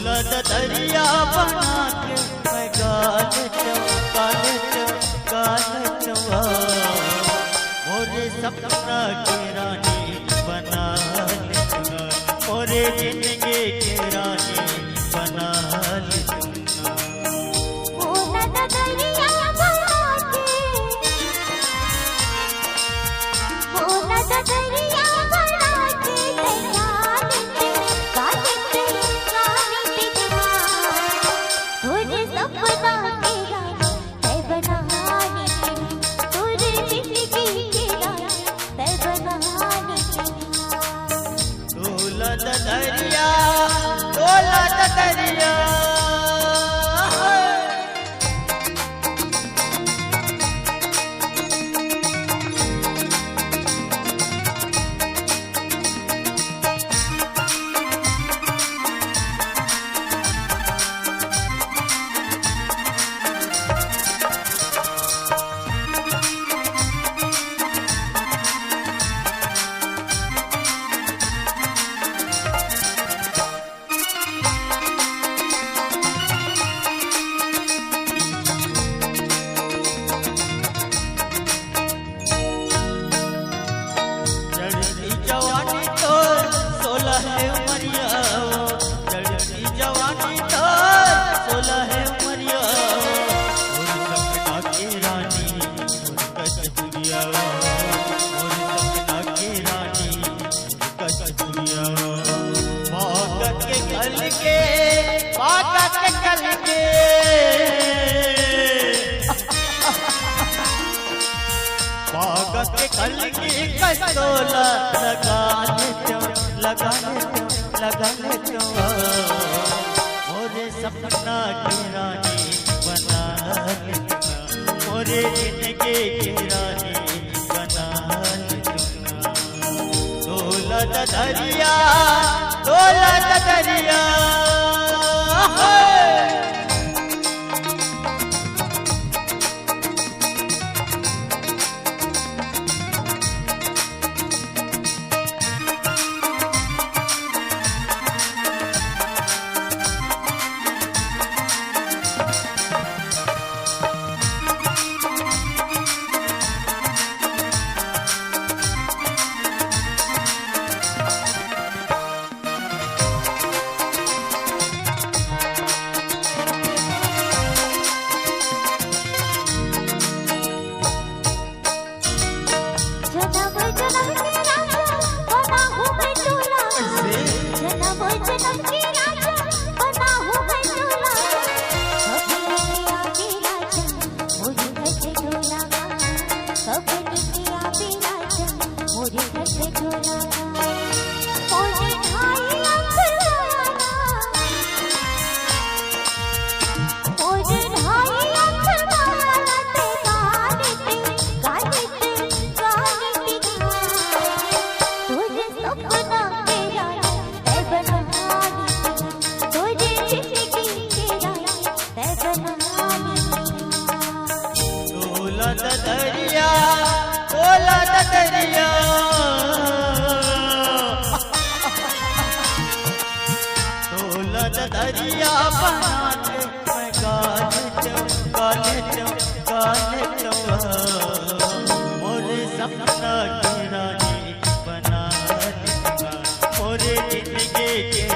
दौलत दरिया बना के मैं गाल चवा मोरे सपना की रानी बना लूंगा, मोरे जिंदगी की रानी बना लूंगा। दौलत दरिया बना के, दौलत दरिया बना के दरिया दौलत दरिया कल की कसोला लगा ले मोरे सपना की रानी बना लूंगा, मोरे जिंदगी की रानी बना लूंगा। दौलत दरिया दौलत दरिया दरिया बना के मैं गाल चवा मोरे सपना की रानी बना लूंगा, मोरे जिंदगी के